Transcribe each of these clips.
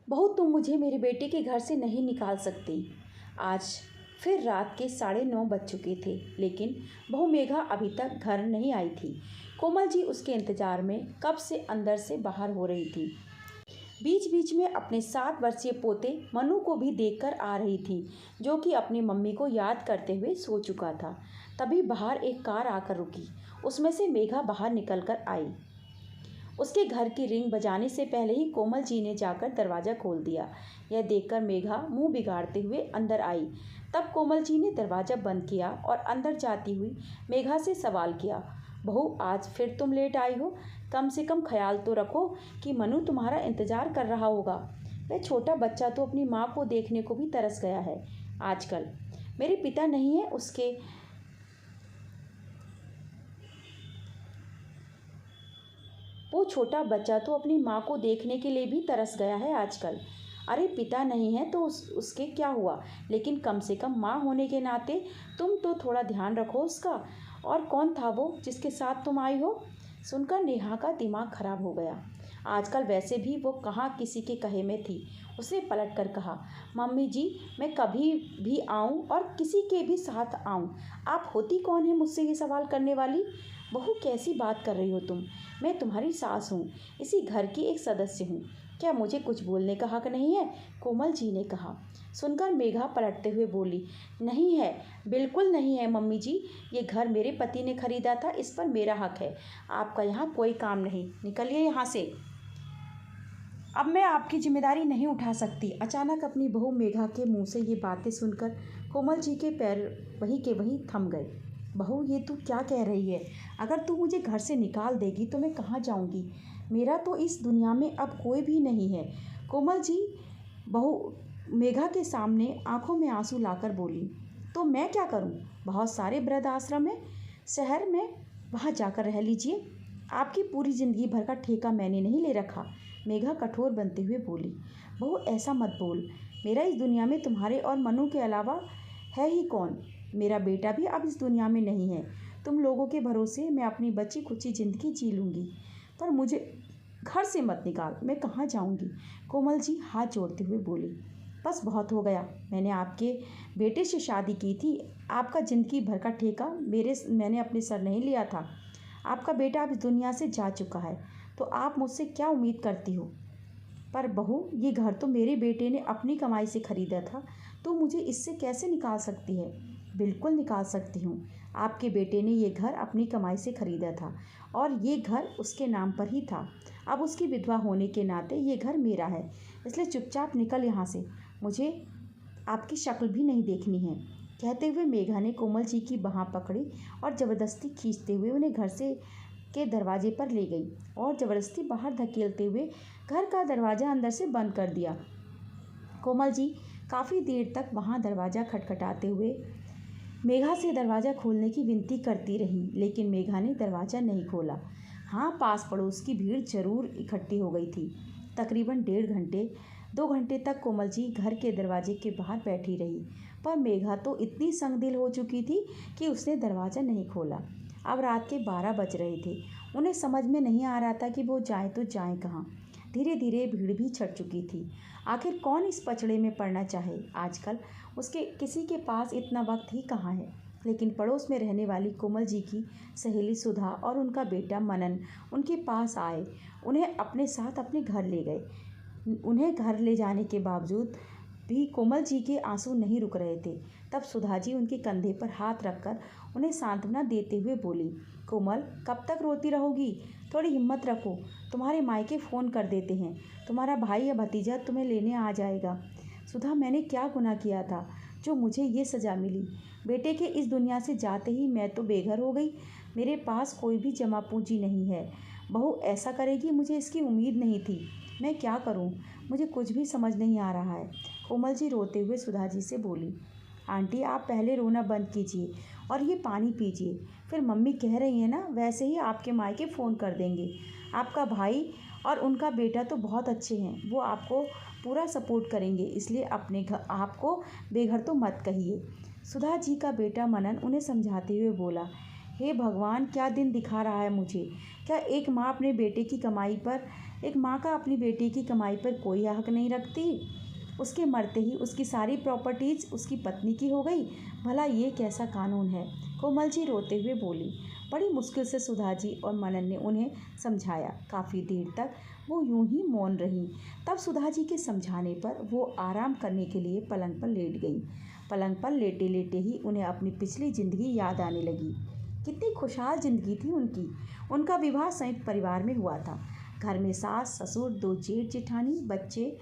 बहू, तुम मुझे मेरे बेटे के घर से नहीं निकाल सकती। आज फिर रात के 9:30 बज चुके थे, लेकिन बहू मेघा अभी तक घर नहीं आई थी। कोमल जी उसके इंतजार में कब से अंदर से बाहर हो रही थी। बीच बीच में अपने 7 वर्षीय पोते मनु को भी देखकर आ रही थी, जो कि अपनी मम्मी को याद करते हुए सो चुका था। तभी बाहर एक कार आकर रुकी। उसमें से मेघा बाहर निकलकर आई। उसके घर की रिंग बजाने से पहले ही कोमल जी ने जाकर दरवाज़ा खोल दिया। यह देखकर मेघा मुंह बिगाड़ते हुए अंदर आई। तब कोमल जी ने दरवाज़ा बंद किया और अंदर जाती हुई मेघा से सवाल किया, बहू, आज फिर तुम लेट आई हो? कम से कम ख्याल तो रखो कि मनु तुम्हारा इंतज़ार कर रहा होगा। वह छोटा बच्चा तो अपनी माँ को देखने को भी तरस गया है आजकल। मेरे पिता नहीं है उसके वो छोटा बच्चा तो अपनी माँ को देखने के लिए भी तरस गया है आजकल। अरे पिता नहीं है तो उसके क्या हुआ, लेकिन कम से कम माँ होने के नाते तुम तो थोड़ा ध्यान रखो उसका। और कौन था वो जिसके साथ तुम आई हो? सुनकर नेहा का दिमाग खराब हो गया। आजकल वैसे भी वो कहाँ किसी के कहे में थी। उसने पलट कर कहा, मम्मी जी, मैं कभी भी आऊँ और किसी के भी साथ आऊँ, आप होती कौन है मुझसे ये सवाल करने वाली? बहू, कैसी बात कर रही हो तुम? मैं तुम्हारी सास हूँ, इसी घर की एक सदस्य हूँ। क्या मुझे कुछ बोलने का हक नहीं है? कोमल जी ने कहा। सुनकर मेघा पलटते हुए बोली, नहीं है, बिल्कुल नहीं है मम्मी जी। ये घर मेरे पति ने खरीदा था, इस पर मेरा हक है। आपका यहाँ कोई काम नहीं, निकलिए यहाँ से। अब मैं आपकी जिम्मेदारी नहीं उठा सकती। अचानक अपनी बहू मेघा के मुंह से ये बातें सुनकर कोमल जी के पैर वहीं के वहीं थम गए। बहू, ये तू क्या कह रही है? अगर तू मुझे घर से निकाल देगी तो मैं कहाँ जाऊँगी? मेरा तो इस दुनिया में अब कोई भी नहीं है। कोमल जी बहू मेघा के सामने आंखों में आंसू लाकर बोली, तो मैं क्या करूँ? बहुत सारे वृद्ध आश्रम है शहर में, वहाँ जाकर रह लीजिए। आपकी पूरी ज़िंदगी भर का ठेका मैंने नहीं ले रखा। मेघा कठोर बनते हुए बोली, बहू ऐसा मत बोल। मेरा इस दुनिया में तुम्हारे और मनु के अलावा है ही कौन? मेरा बेटा भी अब इस दुनिया में नहीं है। तुम लोगों के भरोसे मैं अपनी बची खुची ज़िंदगी जी लूँगी, पर मुझे घर से मत निकाल। मैं कहाँ जाऊँगी? कोमल जी हाथ जोड़ते हुए बोली, बस बहुत हो गया। मैंने आपके बेटे से शादी की थी। आपका ज़िंदगी भर का ठेका मैंने अपने सर नहीं लिया था। आपका बेटा अब इस दुनिया से जा चुका है, तो आप मुझसे क्या उम्मीद करती हो? पर बहू, ये घर तो मेरे बेटे ने अपनी कमाई से खरीदा था, तो मुझे इससे कैसे निकाल सकती है? बिल्कुल निकाल सकती हूँ। आपके बेटे ने ये घर अपनी कमाई से खरीदा था और ये घर उसके नाम पर ही था। अब उसकी विधवा होने के नाते ये घर मेरा है, इसलिए चुपचाप निकल यहाँ से। मुझे आपकी शक्ल भी नहीं देखनी है। कहते हुए मेघा ने कोमल जी की बाँह पकड़ी और ज़बरदस्ती खींचते हुए उन्हें घर से के दरवाजे पर ले गई और ज़बरदस्ती बाहर धकेलते हुए घर का दरवाज़ा अंदर से बंद कर दिया। कोमल जी काफ़ी देर तक वहाँ दरवाज़ा खटखटाते हुए मेघा से दरवाज़ा खोलने की विनती करती रही, लेकिन मेघा ने दरवाज़ा नहीं खोला। हाँ, पास पड़ोस की भीड़ जरूर इकट्ठी हो गई थी। तकरीबन 1.5-2 घंटे तक कोमल जी घर के दरवाजे के बाहर बैठी रही, पर मेघा तो इतनी संगदिल हो चुकी थी कि उसने दरवाज़ा नहीं खोला। अब रात के 12 बज रहे थे। उन्हें समझ में नहीं आ रहा था कि वो जाए तो जाए कहाँ। धीरे धीरे भीड़ भी छट चुकी थी। आखिर कौन इस पचड़े में पड़ना चाहे? आजकल उसके किसी के पास इतना वक्त ही कहाँ है। लेकिन पड़ोस में रहने वाली कोमल जी की सहेली सुधा और उनका बेटा मनन उनके पास आए, उन्हें अपने साथ अपने घर ले गए। उन्हें घर ले जाने के बावजूद भी कोमल जी के आंसू नहीं रुक रहे थे। तब सुधा जी उनके कंधे पर हाथ रखकर उन्हें सांत्वना देते हुए बोली, कोमल, कब तक रोती रहोगी? थोड़ी हिम्मत रखो, तुम्हारे मायके फ़ोन कर देते हैं, तुम्हारा भाई या भतीजा तुम्हें लेने आ जाएगा। सुधा, मैंने क्या गुनाह किया था जो मुझे ये सज़ा मिली? बेटे के इस दुनिया से जाते ही मैं तो बेघर हो गई। मेरे पास कोई भी जमा पूंजी नहीं है। बहू ऐसा करेगी, मुझे इसकी उम्मीद नहीं थी। मैं क्या करूं? मुझे कुछ भी समझ नहीं आ रहा है। कोमल जी रोते हुए सुधा जी से बोली, आंटी, आप पहले रोना बंद कीजिए और ये पानी पीजिए। फिर मम्मी कह रही है ना, वैसे ही आपके मायके फ़ोन कर देंगे। आपका भाई और उनका बेटा तो बहुत अच्छे हैं, वो आपको पूरा सपोर्ट करेंगे, इसलिए अपने घर आपको बेघर तो मत कहिए। सुधा जी का बेटा मनन उन्हें समझाते हुए बोला, हे भगवान, क्या दिन दिखा रहा है मुझे। क्या एक माँ अपने बेटे की कमाई पर एक माँ का अपनी बेटी की कमाई पर कोई हक नहीं रखती। उसके मरते ही उसकी सारी प्रॉपर्टीज उसकी पत्नी की हो गई। भला ये कैसा कानून है? कोमल जी रोते हुए बोली। बड़ी मुश्किल से सुधा जी और मनन ने उन्हें समझाया। काफ़ी देर तक वो यूं ही मौन रही। तब सुधा जी के समझाने पर वो आराम करने के लिए पलंग पर लेट गई। पलंग पर लेटे लेटे ही उन्हें अपनी पिछली ज़िंदगी याद आने लगी। कितनी खुशहाल ज़िंदगी थी उनकी। उनका विवाह संयुक्त परिवार में हुआ था। घर में सास ससुर, 2 जेठ जेठानी, बच्चे,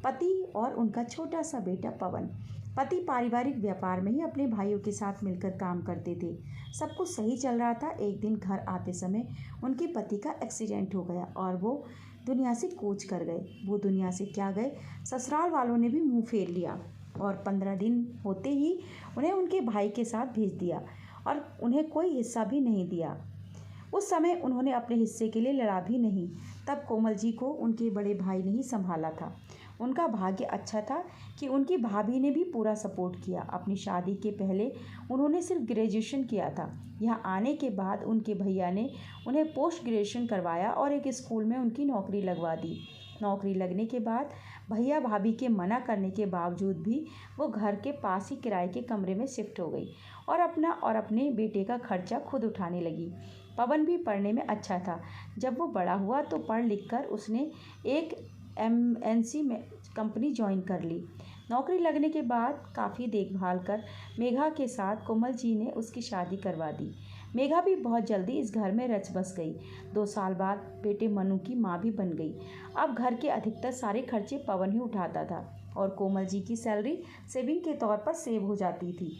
पति और उनका छोटा सा बेटा पवन। पति पारिवारिक व्यापार में ही अपने भाइयों के साथ मिलकर काम करते थे। सब कुछ सही चल रहा था। एक दिन घर आते समय उनके पति का एक्सीडेंट हो गया और वो दुनिया से कूच कर गए। वो दुनिया से क्या गए, ससुराल वालों ने भी मुंह फेर लिया और 15 दिन होते ही उन्हें उनके भाई के साथ भेज दिया और उन्हें कोई हिस्सा भी नहीं दिया। उस समय उन्होंने अपने हिस्से के लिए लड़ा भी नहीं। तब कोमल जी को उनके बड़े भाई ने ही संभाला था। उनका भाग्य अच्छा था कि उनकी भाभी ने भी पूरा सपोर्ट किया। अपनी शादी के पहले उन्होंने सिर्फ ग्रेजुएशन किया था। यहाँ आने के बाद उनके भैया ने उन्हें पोस्ट ग्रेजुएशन करवाया और एक स्कूल में उनकी नौकरी लगवा दी। नौकरी लगने के बाद भैया भाभी के मना करने के बावजूद भी वो घर के पास ही किराए के कमरे में शिफ्ट हो गई और अपना और अपने बेटे का खर्चा खुद उठाने लगी। पवन भी पढ़ने में अच्छा था। जब वो बड़ा हुआ तो पढ़ लिख कर उसने एक MNC में कंपनी ज्वाइन कर ली। नौकरी लगने के बाद काफ़ी देखभाल कर मेघा के साथ कोमल जी ने उसकी शादी करवा दी। मेघा भी बहुत जल्दी इस घर में रच बस गई। 2 साल बाद बेटे मनु की माँ भी बन गई। अब घर के अधिकतर सारे खर्चे पवन ही उठाता था और कोमल जी की सैलरी सेविंग के तौर पर सेव हो जाती थी।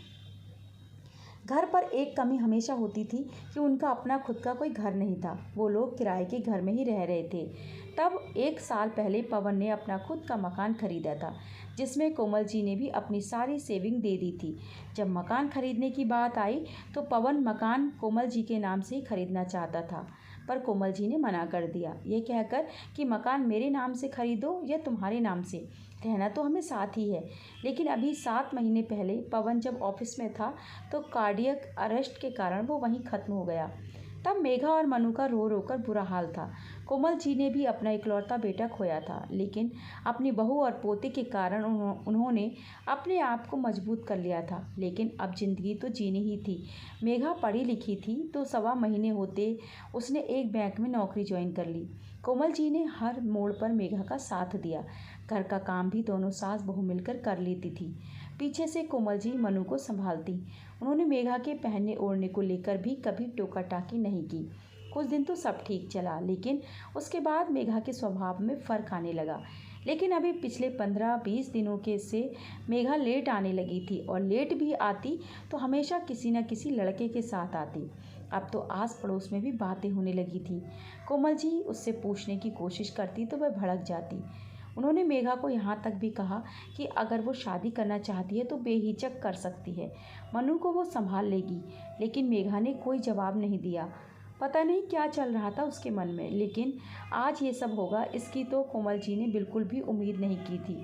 घर पर एक कमी हमेशा होती थी कि उनका अपना खुद का कोई घर नहीं था। वो लोग किराए के घर में ही रह रहे थे। तब 1 साल पहले पवन ने अपना खुद का मकान खरीदा था, जिसमें कोमल जी ने भी अपनी सारी सेविंग दे दी थी। जब मकान खरीदने की बात आई तो पवन मकान कोमल जी के नाम से ही खरीदना चाहता था, पर कोमल जी ने मना कर दिया, ये कहकर कि मकान मेरे नाम से खरीदो या तुम्हारे नाम से, रहना तो हमें साथ ही है। लेकिन अभी 7 महीने पहले पवन जब ऑफिस में था तो कार्डियक अरेस्ट के कारण वो वहीं ख़त्म हो गया। तब मेघा और मनु का रो रो कर बुरा हाल था। कोमल जी ने भी अपना इकलौता बेटा खोया था, लेकिन अपनी बहू और पोते के कारण उन्होंने अपने आप को मजबूत कर लिया था। लेकिन अब जिंदगी तो जीनी ही थी। मेघा पढ़ी लिखी थी तो 1.25 महीने होते उसने एक बैंक में नौकरी ज्वाइन कर ली। कोमल जी ने हर मोड़ पर मेघा का साथ दिया। घर का काम भी दोनों सास बहू मिलकर कर लेती थी। पीछे से कोमल जी मनु को संभालती। उन्होंने मेघा के पहनने ओढ़ने को लेकर भी कभी टोका टाकी नहीं की। कुछ दिन तो सब ठीक चला, लेकिन उसके बाद मेघा के स्वभाव में फ़र्क आने लगा। लेकिन अभी पिछले 15-20 दिनों के से मेघा लेट आने लगी थी और लेट भी आती तो हमेशा किसी न किसी लड़के के साथ आती। अब तो आस पड़ोस में भी बातें होने लगी थी। कोमल जी उससे पूछने की कोशिश करती तो वह भड़क जाती। उन्होंने मेघा को यहाँ तक भी कहा कि अगर वो शादी करना चाहती है तो बेहिचक कर सकती है, मनु को वो संभाल लेगी। लेकिन मेघा ने कोई जवाब नहीं दिया। पता नहीं क्या चल रहा था उसके मन में, लेकिन आज ये सब होगा इसकी तो कोमल जी ने बिल्कुल भी उम्मीद नहीं की थी।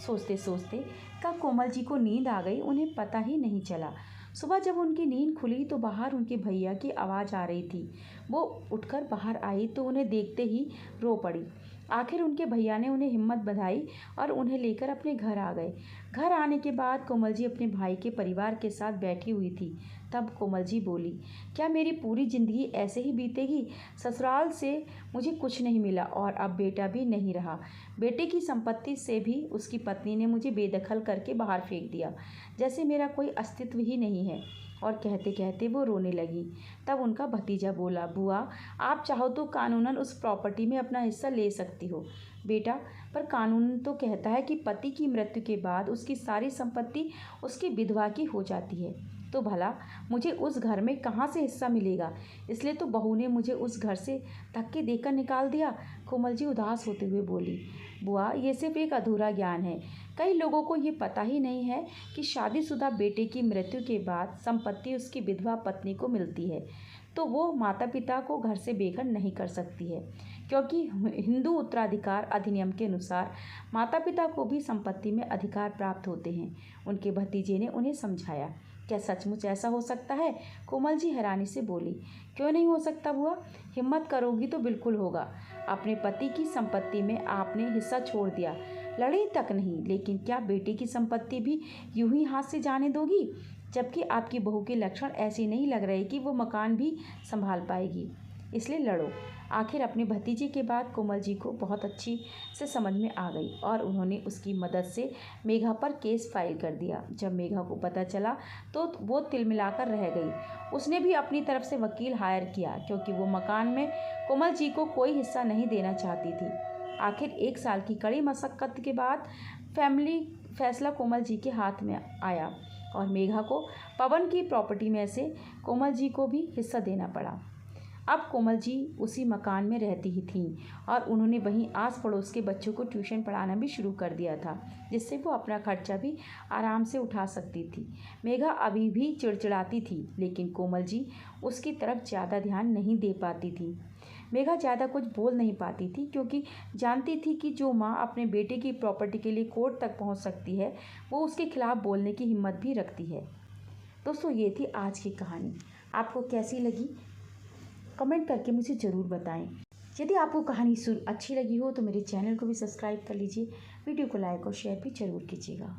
सोचते सोचते कब कोमल जी को नींद आ गई उन्हें पता ही नहीं चला। सुबह जब उनकी नींद खुली तो बाहर उनके भैया की आवाज़ आ रही थी। वो उठकर बाहर आई तो उन्हें देखते ही रो पड़ी। आखिर उनके भैया ने उन्हें हिम्मत बंधाई और उन्हें लेकर अपने घर आ गए। घर आने के बाद कोमल जी अपने भाई के परिवार के साथ बैठी हुई थी। तब कोमल जी बोली, क्या मेरी पूरी ज़िंदगी ऐसे ही बीतेगी? ससुराल से मुझे कुछ नहीं मिला और अब बेटा भी नहीं रहा। बेटे की संपत्ति से भी उसकी पत्नी ने मुझे बेदखल करके बाहर फेंक दिया, जैसे मेरा कोई अस्तित्व ही नहीं है। और कहते कहते वो रोने लगी। तब उनका भतीजा बोला, बुआ आप चाहो तो कानूनन उस प्रॉपर्टी में अपना हिस्सा ले सकती हो बेटा, पर कानून तो कहता है कि पति की मृत्यु के बाद उसकी सारी संपत्ति उसकी विधवा की हो जाती है। तो भला मुझे उस घर में कहाँ से हिस्सा मिलेगा? इसलिए तो बहू ने मुझे उस घर से धक्के देकर निकाल दिया। कोमल जी उदास होते हुए बोली, बुआ ये सिर्फ एक अधूरा ज्ञान है। कई लोगों को ये पता ही नहीं है कि शादीशुदा बेटे की मृत्यु के बाद संपत्ति उसकी विधवा पत्नी को मिलती है, तो वो माता पिता को घर से बेघर नहीं कर सकती है, क्योंकि हिंदू उत्तराधिकार अधिनियम के अनुसार माता पिता को भी संपत्ति में अधिकार प्राप्त होते हैं। उनके भतीजे ने उन्हें समझाया। क्या सचमुच ऐसा हो सकता है? कोमल जी हैरानी से बोली, क्यों नहीं हो सकता बुआ, हिम्मत करोगी तो बिल्कुल होगा। अपने पति की संपत्ति में आपने हिस्सा छोड़ दिया, लड़ाई तक नहीं, लेकिन क्या बेटे की संपत्ति भी यूं ही हाथ से जाने दोगी? जबकि आपकी बहू के लक्षण ऐसे नहीं लग रहे कि वो मकान भी संभाल पाएगी, इसलिए लड़ो। आखिर अपने भतीजे के बाद कोमल जी को बहुत अच्छी से समझ में आ गई और उन्होंने उसकी मदद से मेघा पर केस फाइल कर दिया। जब मेघा को पता चला तो वो तिलमिलाकर रह गई। उसने भी अपनी तरफ से वकील हायर किया, क्योंकि वो मकान में कोमल जी को कोई हिस्सा नहीं देना चाहती थी। आखिर 1 साल की कड़ी मशक्कत के बाद फैसला कोमल जी के हाथ में आया और मेघा को पवन की प्रॉपर्टी में से कोमल जी को भी हिस्सा देना पड़ा। अब कोमल जी उसी मकान में रहती ही थीं और उन्होंने वहीं आस पड़ोस के बच्चों को ट्यूशन पढ़ाना भी शुरू कर दिया था, जिससे वो अपना खर्चा भी आराम से उठा सकती थी। मेघा अभी भी चिड़चिड़ाती थी, लेकिन कोमल जी उसकी तरफ ज़्यादा ध्यान नहीं दे पाती थी। मेघा ज़्यादा कुछ बोल नहीं पाती थी, क्योंकि जानती थी कि जो माँ अपने बेटे की प्रॉपर्टी के लिए कोर्ट तक पहुँच सकती है, वो उसके खिलाफ बोलने की हिम्मत भी रखती है। दोस्तों, ये थी आज की कहानी। आपको कैसी लगी कमेंट करके मुझे ज़रूर बताएं। यदि आपको कहानी अच्छी लगी हो तो मेरे चैनल को भी सब्सक्राइब कर लीजिए। वीडियो को लाइक और शेयर भी ज़रूर कीजिएगा।